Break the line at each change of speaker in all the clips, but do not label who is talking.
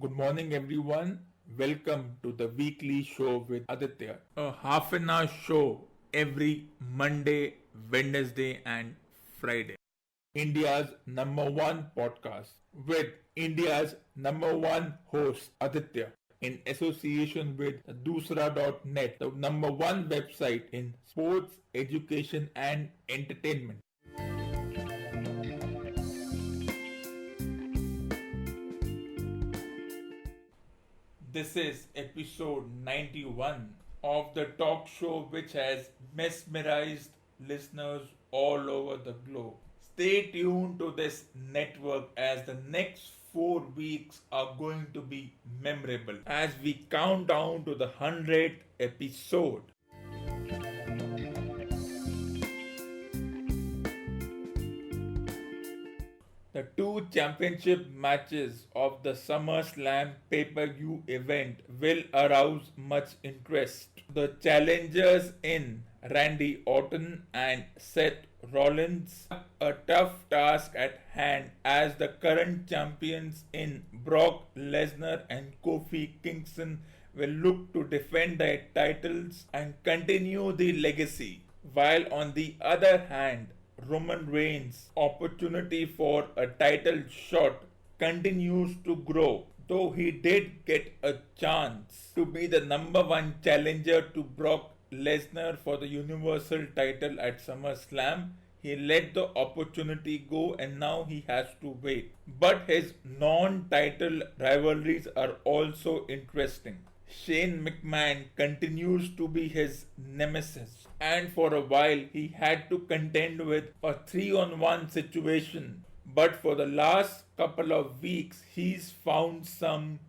Good morning, everyone. Welcome to the weekly show with Aditya. A half an hour show every Monday, Wednesday, and Friday. India's number one podcast with India's number one host, Aditya, in association with Dusra.net, the number one website in sports, education, and entertainment. This is episode 91 of the talk show which has mesmerized listeners all over the globe. Stay tuned to this network as the next 4 weeks are going to be memorable as we count down to the 100th episode. The two championship matches of the SummerSlam pay-per-view event will arouse much interest. The challengers in Randy Orton and Seth Rollins have a tough task at hand as the current champions in Brock Lesnar and Kofi Kingston will look to defend their titles and continue the legacy. While on the other hand, Roman Reigns' opportunity for a title shot continues to grow. Though he did get a chance to be the number one challenger to Brock Lesnar for the Universal title at SummerSlam, he let the opportunity go and now he has to wait. But his non-title rivalries are also interesting. Shane McMahon continues to be his nemesis, and for a while he had to contend with a 3-on-1 situation. But for the last couple of weeks, he's found some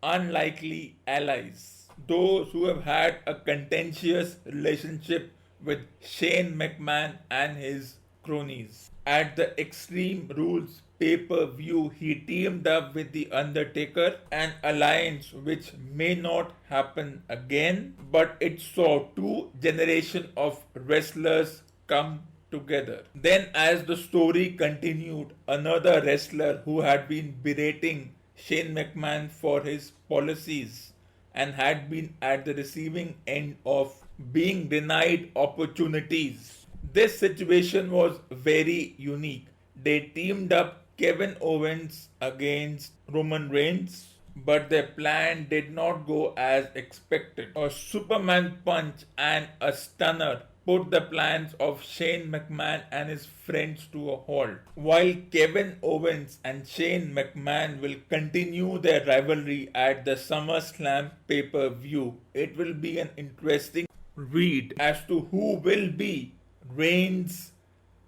unlikely allies. Those who have had a contentious relationship with Shane McMahon and his cronies. At the Extreme Rules pay-per-view, he teamed up with The Undertaker, an alliance which may not happen again, but it saw two generations of wrestlers come together. Then as the story continued, another wrestler who had been berating Shane McMahon for his policies and had been at the receiving end of being denied opportunities. This situation was very unique. They teamed up Kevin Owens against Roman Reigns, but their plan did not go as expected. A Superman punch and a stunner put the plans of Shane McMahon and his friends to a halt. While Kevin Owens and Shane McMahon will continue their rivalry at the SummerSlam pay-per-view, it will be an interesting read as to who will be Reigns'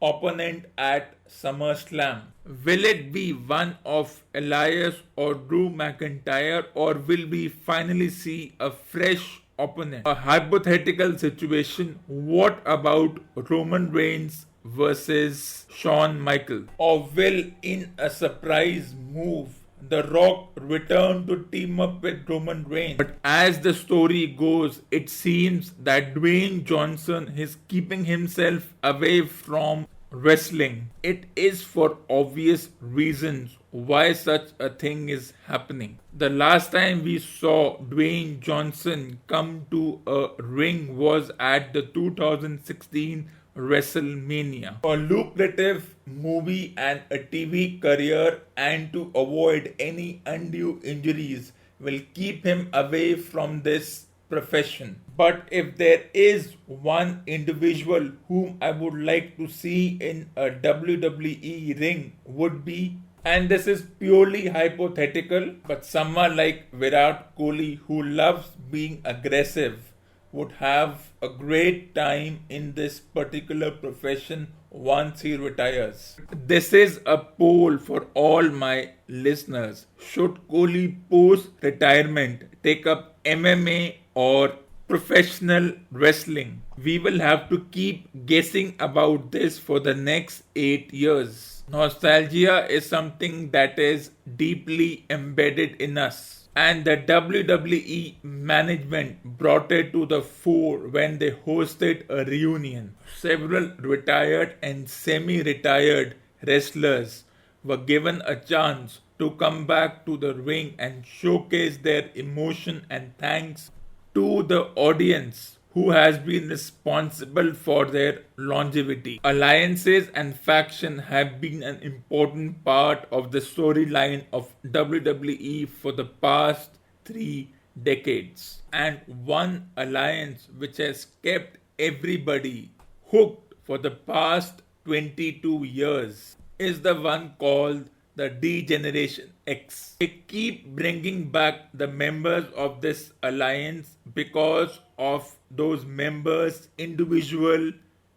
opponent at SummerSlam. Will it be one of Elias or Drew McIntyre, or will we finally see a fresh opponent? A hypothetical situation: what about Roman Reigns versus Shawn Michaels? Or will, in a surprise move, The Rock return to team up with Roman Reigns? But as the story goes, it seems that Dwayne Johnson is keeping himself away from wrestling. It is for obvious reasons why such a thing is happening. The last time we saw Dwayne Johnson come to a ring was at the 2016 WrestleMania. A lucrative movie and a TV career, and to avoid any undue injuries, will keep him away from this profession. But if there is one individual whom I would like to see in a WWE ring, would be, and this is purely hypothetical, but someone like Virat Kohli, who loves being aggressive, would have a great time in this particular profession once he retires. This is a poll for all my listeners. Should Kohli post retirement take up MMA or professional wrestling? We will have to keep guessing about this for the next 8 years. Nostalgia is something that is deeply embedded in us. And the WWE management brought it to the fore when they hosted a reunion. Several retired and semi-retired wrestlers were given a chance to to come back to the ring and showcase their emotion and thanks to the audience who has been responsible for their longevity. Alliances and faction have been an important part of the storyline of WWE for the past 3 decades. And one alliance which has kept everybody hooked for the past 22 years is the one called the D-Generation X. They keep bringing back the members of this alliance because of those members' individual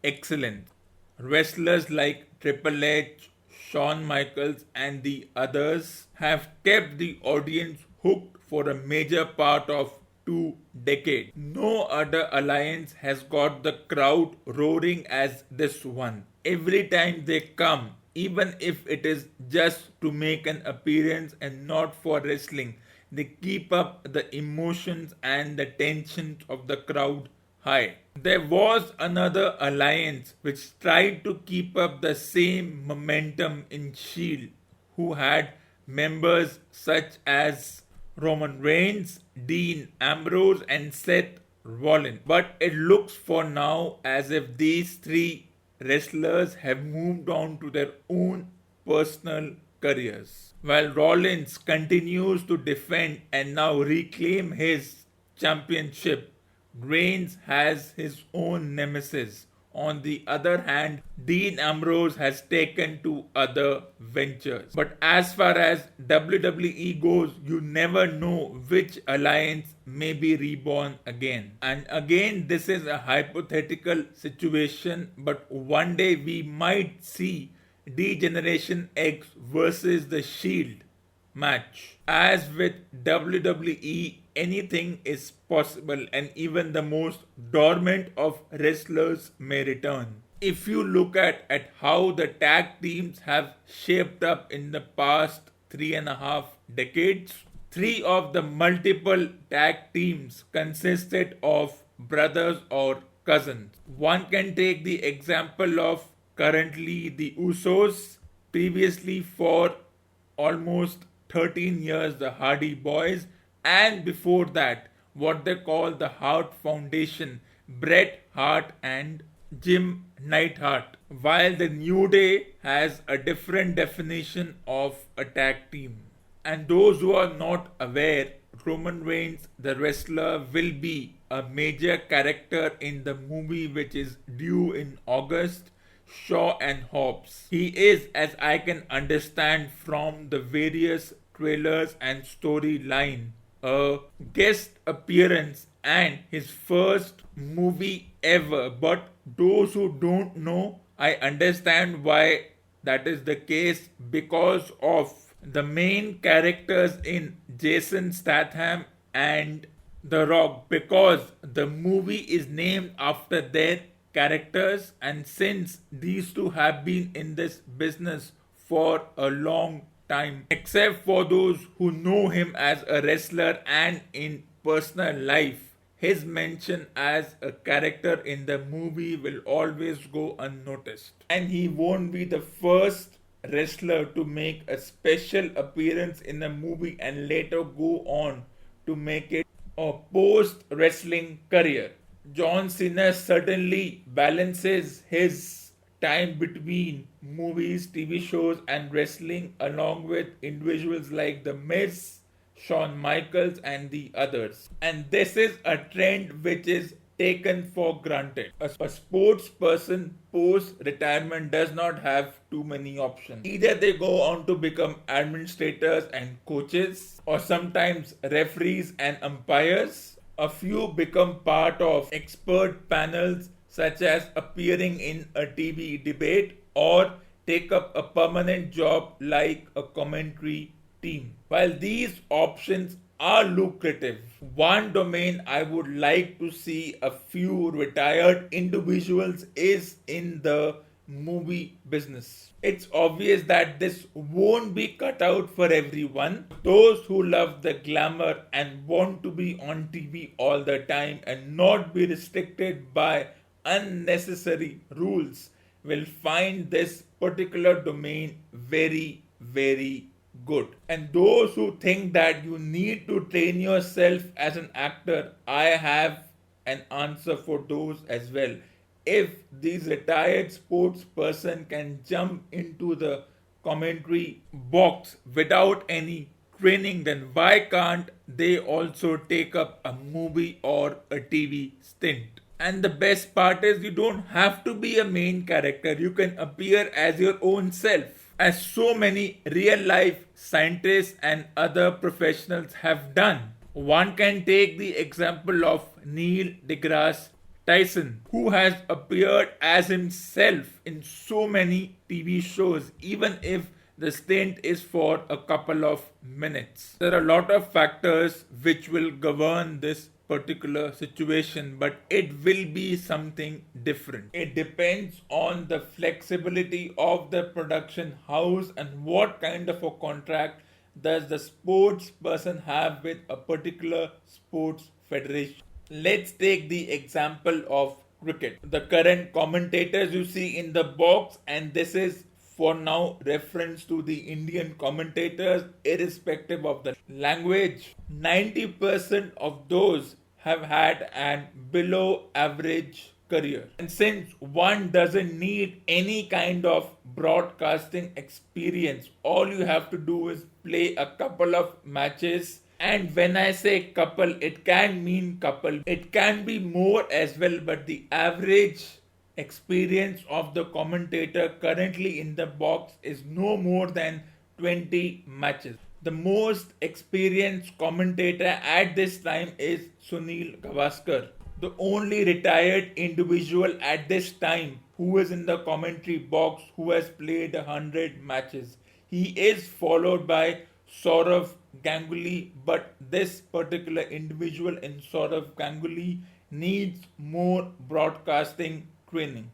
excellence. Wrestlers like Triple H, Shawn Michaels, and the others have kept the audience hooked for a major part of 2 decades. No other alliance has got the crowd roaring as this one. Every time they come, even if it is just to make an appearance and not for wrestling, they keep up the emotions and the tensions of the crowd high. There was another alliance which tried to keep up the same momentum in Shield, who had members such as Roman Reigns, Dean Ambrose, and Seth Rollins. But it looks for now as if these three wrestlers have moved on to their own personal careers. While Rollins continues to defend and now reclaim his championship, Reigns has his own nemesis. On the other hand, Dean Ambrose has taken to other ventures. But as far as WWE goes, you never know which alliance may be reborn again. And again, this is a hypothetical situation, but one day we might see D-Generation X versus the Shield match. As with WWE, anything is possible and even the most dormant of wrestlers may return. If you look at how the tag teams have shaped up in the past 3.5 decades, three of the multiple tag teams consisted of brothers or cousins. One can take the example of currently the Usos, previously for almost 13 years the Hardy Boys, and before that what they call the Hart Foundation, Bret Hart and Jim Neidhart, while the New Day has a different definition of a tag team. And those who are not aware, Roman Reigns the wrestler will be a major character in the movie which is due in August, Shaw and Hobbs. He is, as I can understand from the various trailers and storyline, a guest appearance and his first movie ever. But those who don't know, I understand why that is the case, because of the main characters in Jason Statham and The Rock, because the movie is named after their characters, and since these two have been in this business for a long time, except for those who know him as a wrestler and in personal life, his mention as a character in the movie will always go unnoticed. And he won't be the first wrestler to make a special appearance in a movie and later go on to make it a post wrestling career. John Cena certainly balances his time between movies, TV shows, and wrestling, along with individuals like The Miz, Shawn Michaels, and the others. And this is a trend which is taken for granted. A sports person post retirement does not have too many options. Either they go on to become administrators and coaches, or sometimes referees and umpires. A few become part of expert panels, such as appearing in a TV debate, or take up a permanent job like a commentary team. While these options are lucrative, one domain I would like to see a few retired individuals is in the movie business. It's obvious that this won't be cut out for everyone. Those who love the glamour and want to be on TV all the time and not be restricted by unnecessary rules will find this particular domain very, very good. And those who think that you need to train yourself as an actor, I have an answer for those as well. If these retired sports person can jump into the commentary box without any training, then why can't they also take up a movie or a TV stint? And the best part is you don't have to be a main character. You can appear as your own self, as so many real life scientists and other professionals have done. One can take the example of Neil deGrasse Tyson, who has appeared as himself in so many TV shows, even if the stint is for a couple of minutes. There are a lot of factors which will govern this particular situation, but it will be something different. It depends on the flexibility of the production house and what kind of a contract does the sports person have with a particular sports federation. Let's take the example of cricket. The current commentators you see in the box, and this is for now reference to the Indian commentators, irrespective of the language, 90% of those have had an below average career. And since one doesn't need any kind of broadcasting experience, all you have to do is play a couple of matches. And when I say couple, it can mean couple, it can be more as well, but the average experience of the commentator currently in the box is no more than 20 matches. The most experienced commentator at this time is Sunil Gavaskar, the only retired individual at this time who is in the commentary box who has played 100 matches. He is followed by Saurav Ganguly, but this particular individual in Saurav Ganguly needs more broadcasting training.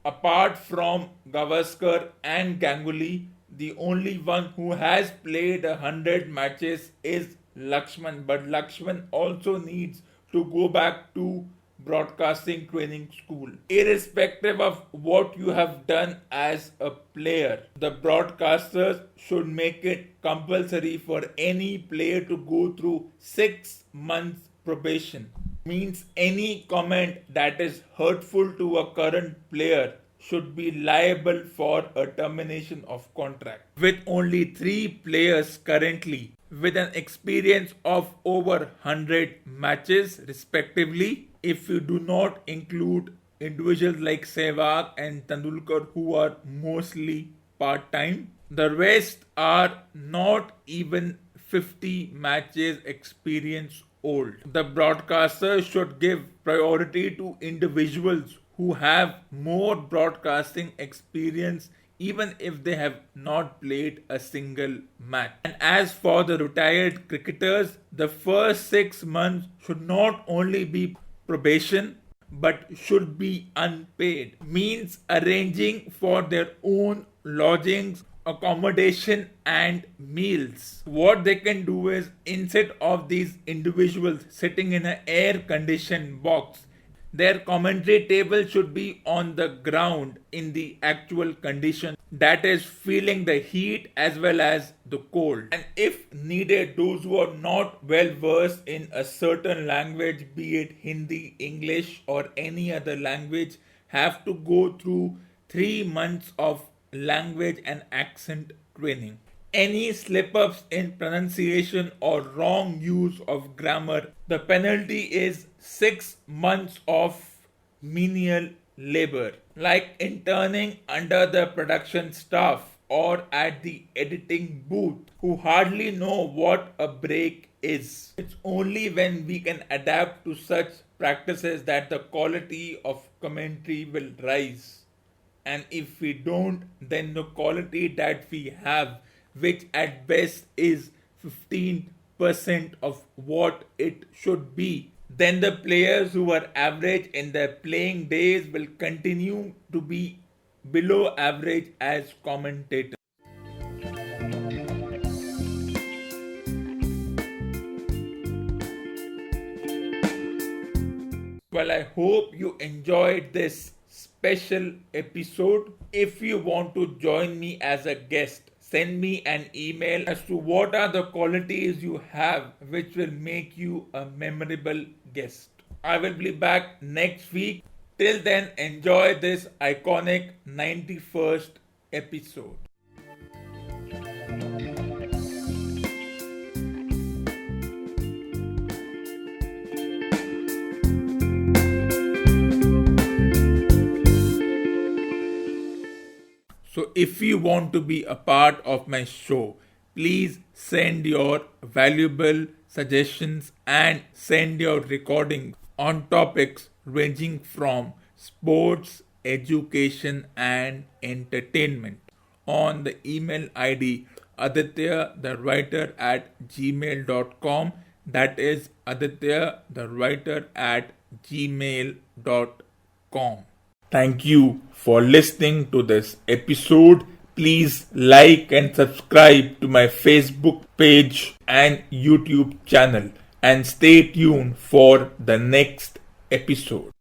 Apart from Gavaskar and Ganguly, the only one who has played 100 matches is Lakshman, but Lakshman also needs to go back to broadcasting training school. Irrespective of what you have done as a player, the broadcasters should make it compulsory for any player to go through 6 months probation. Means any comment that is hurtful to a current player should be liable for a termination of contract. With only 3 players currently with an experience of over 100 matches respectively, if you do not include individuals like Sehwag and Tendulkar who are mostly part-time, the rest are not even 50 matches experience old. The broadcaster should give priority to individuals who have more broadcasting experience even if they have not played a single match. And as for the retired cricketers, the first 6 months should not only be probation but should be unpaid. Means arranging for their own lodgings, accommodation and meals. What they can do is, instead of these individuals sitting in an air conditioned box, their commentary table should be on the ground in the actual condition, that is feeling the heat as well as the cold. And if needed, those who are not well versed in a certain language, be it Hindi, English or any other language, have to go through 3 months of language and accent training. Any slip-ups in pronunciation or wrong use of grammar, the penalty is 6 months of menial labor, like interning under the production staff or at the editing booth, who hardly know what a break is. It's only when we can adapt to such practices that the quality of commentary will rise. And if we don't, then the quality that we have, which at best is 15% of what it should be, then the players who are average in their playing days will continue to be below average as commentators. Well, I hope you enjoyed this special episode. If you want to join me as a guest, send me an email as to what are the qualities you have which will make you a memorable guest. I will be back next week. Till then, enjoy this iconic 91st episode. So, if you want to be a part of my show, please send your valuable suggestions and send your recordings on topics ranging from sports, education, and entertainment on the email ID Aditya the writer at gmail.com. That is Aditya the writer at gmail.com. Thank you for listening to this episode. Please like and subscribe to my Facebook page and YouTube channel and stay tuned for the next episode.